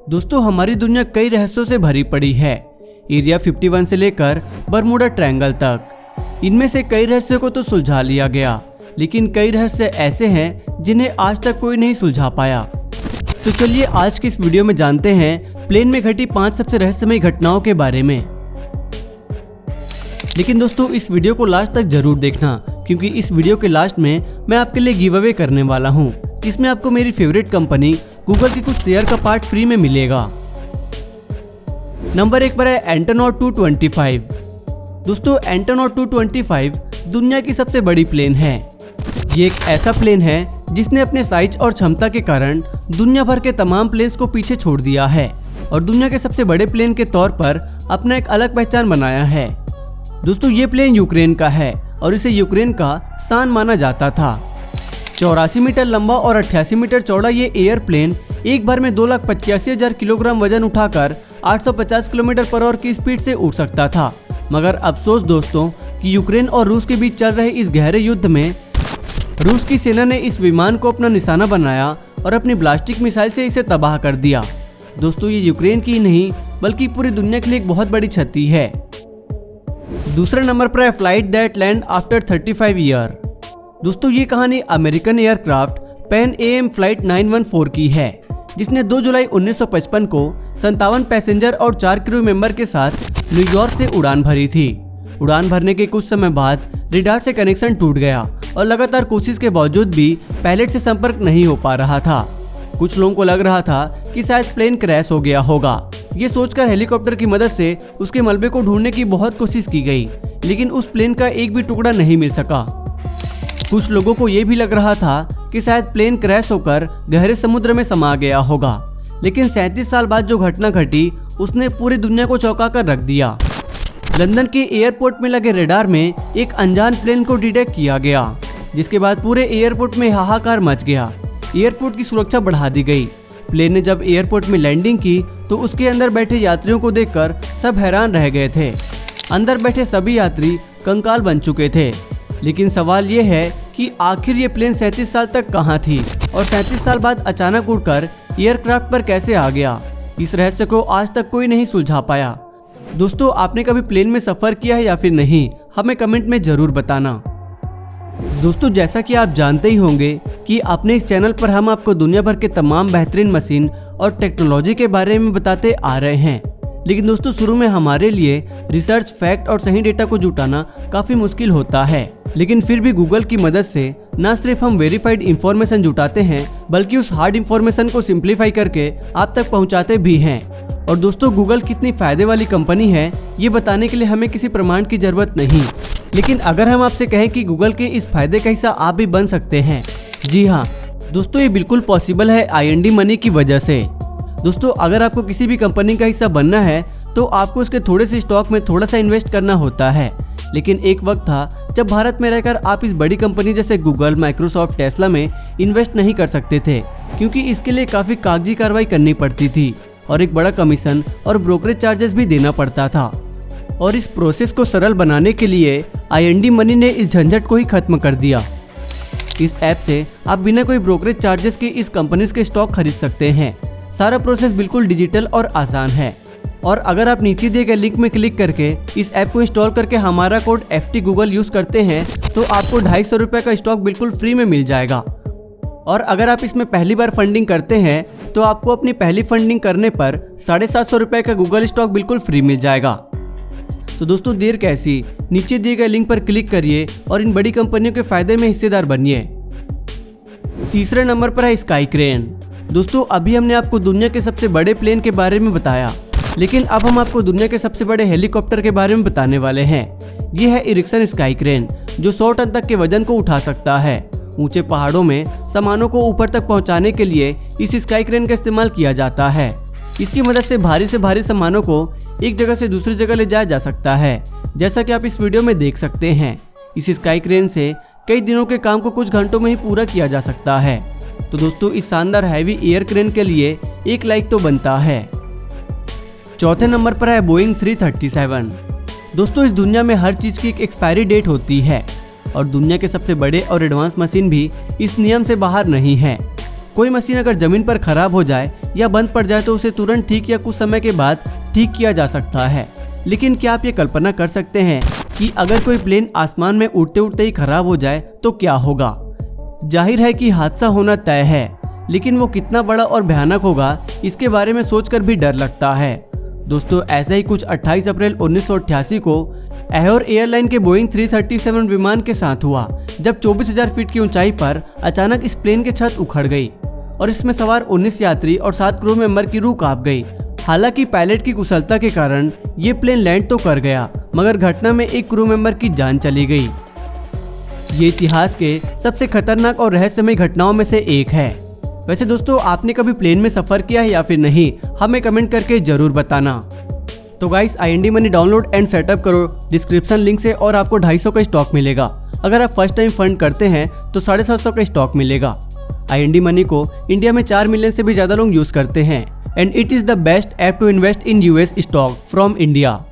दोस्तों, हमारी दुनिया कई रहस्यों से भरी पड़ी है। एरिया 51 से लेकर बरमूडा ट्रायंगल तक। इनमें से कई रहस्यों को तो सुलझा लिया गया, लेकिन कई रहस्य ऐसे हैं जिन्हें आज तक कोई नहीं सुलझा पाया। तो चलिए आज की इस वीडियो में जानते हैं प्लेन में घटी 5 सबसे रहस्यमयी घटनाओं के बारे में। लेकिन दोस्तों, इस वीडियो को लास्ट तक जरूर देखना, क्योंकि इस वीडियो के लास्ट में मैं आपके लिए गिव अवे करने वाला हूँ, जिसमें आपको मेरी फेवरेट कंपनी गूगल की कुछ शेयर का पार्ट फ्री में मिलेगा। नंबर 1 पर है एंटोनॉट 225। दोस्तों, एंटोनॉट 225 दुनिया की सबसे बड़ी प्लेन है। ये एक ऐसा प्लेन है जिसने अपने साइज और क्षमता के कारण दुनिया भर के तमाम प्लेन्स को पीछे छोड़ दिया है और दुनिया के सबसे बड़े प्लेन के तौर पर अपना एक अलग पहचान बनाया है। दोस्तों, ये प्लेन यूक्रेन का है और इसे यूक्रेन का शान माना जाता था। 84 मीटर लंबा और 88 मीटर चौड़ा ये एयरप्लेन एक बार में 2,85,000 किलोग्राम वजन उठाकर 850 किलोमीटर पर आवर की स्पीड से उड़ सकता था। मगर अफसोस दोस्तों कि यूक्रेन और रूस के बीच चल रहे इस गहरे युद्ध में रूस की सेना ने इस विमान को अपना निशाना बनाया और अपनी ब्लास्टिक मिसाइल से इसे तबाह कर दिया। दोस्तों, ये यूक्रेन की नहीं बल्कि पूरी दुनिया के लिए एक बहुत बड़ी क्षति है। दूसरे नंबर पर है flight that land after 35 year. दोस्तों, ये कहानी American aircraft pan AM flight 914 की है, जिसने 2 जुलाई 1955 को 57 पैसेंजर और 4 क्रू मेंबर के साथ न्यूयॉर्क से उड़ान भरी थी। उड़ान भरने के कुछ समय बाद रडार से कनेक्शन टूट गया और लगातार कोशिश के बावजूद भी पायलट से संपर्क नहीं हो पा रहा था। कुछ लोगों को लग रहा था कि शायद प्लेन क्रैश हो गया होगा। ये सोचकर हेलीकॉप्टर की मदद से उसके मलबे को ढूंढने की बहुत कोशिश की गई, लेकिन उस प्लेन का एक भी टुकड़ा नहीं मिल सका। कुछ लोगों को ये भी लग रहा था कि शायद प्लेन क्रैश होकर गहरे समुद्र में समा गया होगा, लेकिन 37 साल बाद जो घटना घटी उसने पूरी दुनिया को चौंका कर रख दिया। लंदन के एयरपोर्ट में लगे रडार में एक अनजान प्लेन को डिटेक्ट किया गया, जिसके बाद पूरे एयरपोर्ट में हाहाकार मच गया। एयरपोर्ट की सुरक्षा बढ़ा दी गई। प्लेन ने जब एयरपोर्ट में लैंडिंग की तो उसके अंदर बैठे यात्रियों को देखकर सब हैरान रह गए थे। अंदर बैठे सभी यात्री कंकाल बन चुके थे। लेकिन सवाल ये है कि आखिर ये प्लेन 37 साल तक कहाँ थी और 37 साल बाद अचानक उड़कर एयरक्राफ्ट पर कैसे आ गया? इस रहस्य को आज तक कोई नहीं सुलझा पाया। दोस्तों, आपने कभी प्लेन में सफर किया है या फिर नहीं? हमें कमेंट में जरूर बताना। दोस्तों, जैसा कि आप जानते ही होंगे कि अपने इस चैनल पर हम आपको दुनिया भर के तमाम बेहतरीन मशीन और टेक्नोलॉजी के बारे में बताते आ रहे हैं। लेकिन दोस्तों, शुरू में हमारे लिए रिसर्च, फैक्ट और सही डेटा को जुटाना काफी मुश्किल होता है, लेकिन फिर भी गूगल की मदद से न सिर्फ हम वेरीफाइड इंफॉर्मेशन जुटाते हैं, बल्कि उस हार्ड इंफॉर्मेशन को सिंप्लीफाई करके आप तक पहुंचाते भी हैं। और दोस्तों, गूगल कितनी फायदे वाली कंपनी है ये बताने के लिए हमें किसी प्रमाण की जरूरत नहीं। लेकिन अगर हम आपसे कहें कि गूगल के इस फायदे का हिस्सा आप भी बन सकते हैं, जी हाँ दोस्तों, ये बिल्कुल पॉसिबल है IND मनी की वजह से। दोस्तों, अगर आपको किसी भी कंपनी का हिस्सा बनना है तो आपको उसके थोड़े से स्टॉक में थोड़ा सा इन्वेस्ट करना होता है। लेकिन एक वक्त था जब भारत में रहकर आप इस बड़ी कंपनी जैसे गूगल, माइक्रोसॉफ्ट, टेस्ला में इन्वेस्ट नहीं कर सकते थे, क्योंकि इसके लिए काफ़ी कागजी कार्रवाई करनी पड़ती थी और एक बड़ा कमीशन और ब्रोकरेज चार्जेस भी देना पड़ता था। और इस प्रोसेस को सरल बनाने के लिए IND मनी ने इस झंझट को ही खत्म कर दिया। इस ऐप से आप बिना कोई ब्रोकरेज चार्जेस के इस कंपनीज के स्टॉक खरीद सकते हैं। सारा प्रोसेस बिल्कुल डिजिटल और आसान है। और अगर आप नीचे दिए गए लिंक में क्लिक करके इस ऐप को इंस्टॉल करके हमारा कोड FT Google यूज करते हैं तो आपको 250 रुपये का स्टॉक बिल्कुल फ्री में मिल जाएगा। और अगर आप इसमें पहली बार फंडिंग करते हैं तो आपको अपनी पहली फंडिंग करने पर 750 रुपये का गूगल स्टॉक बिल्कुल फ्री मिल जाएगा। तो दोस्तों, देर कैसी, नीचे दिए गए लिंक पर क्लिक करिए और इन बड़ी कंपनियों के फायदे में हिस्सेदार बनिए। तीसरे नंबर पर है स्काई क्रेन। दोस्तों, अभी हमने आपको दुनिया के सबसे बड़े प्लेन के बारे में बताया, लेकिन अब हम आपको दुनिया के सबसे बड़े हेलीकॉप्टर के बारे में बताने वाले हैं। ये है इरिक्सन स्काई क्रेन, जो 100 टन तक के वजन को उठा सकता है। ऊंचे पहाड़ों में सामानों को ऊपर तक पहुंचाने के लिए इस स्काई क्रेन का इस्तेमाल किया जाता है। इसकी मदद से भारी सामानों को एक जगह से दूसरी जगह ले जाया जा सकता है, जैसा कि आप इस वीडियो में देख सकते हैं। इस स्काई क्रेन से कई दिनों के काम को कुछ घंटों में ही पूरा किया जा सकता है। तो दोस्तों, इस शानदार हैवी एयर क्रेन के लिए एक लाइक तो बनता है। चौथे नंबर पर है बोइंग 337। दोस्तों, इस दुनिया में हर चीज की एक एक्सपायरी डेट होती है और दुनिया के सबसे बड़े और एडवांस मशीन भी इस नियम से बाहर नहीं है। कोई मशीन अगर जमीन पर खराब हो जाए या बंद पड़ जाए तो उसे तुरंत ठीक या कुछ समय के बाद ठीक किया जा सकता है। लेकिन क्या आप ये कल्पना कर सकते हैं कि अगर कोई प्लेन आसमान में उड़ते उड़ते ही खराब हो जाए तो क्या होगा? जाहिर है कि हादसा होना तय है, लेकिन वो कितना बड़ा और भयानक होगा इसके बारे में सोचकर भी डर लगता है। दोस्तों, ऐसा ही कुछ 28 अप्रैल 1988 को एहोर एयरलाइन के बोइंग 337 विमान के साथ हुआ, जब 24,000 फीट की ऊंचाई पर अचानक इस प्लेन की छत उखड़ गई और इसमें सवार 19 यात्री और 7 क्रू मेंबर की रूह कांप गई। हालांकि पायलट की कुशलता के कारण ये प्लेन लैंड तो कर गया, मगर घटना में एक क्रू मेंबर की जान चली गई। ये इतिहास के सबसे खतरनाक और रहस्यमय घटनाओं में से एक है। वैसे दोस्तों, आपने कभी प्लेन में सफर किया है या फिर नहीं, हमें कमेंट करके जरूर बताना। तो guys, IND money download and setup करो डिस्क्रिप्शन लिंक से और आपको 250 का स्टॉक मिलेगा। अगर आप फर्स्ट टाइम फंड करते हैं तो 750 का स्टॉक मिलेगा। IND मनी को इंडिया में 4 मिलियन से भी ज्यादा लोग यूज करते हैं and it is the best app to invest in US stock from India.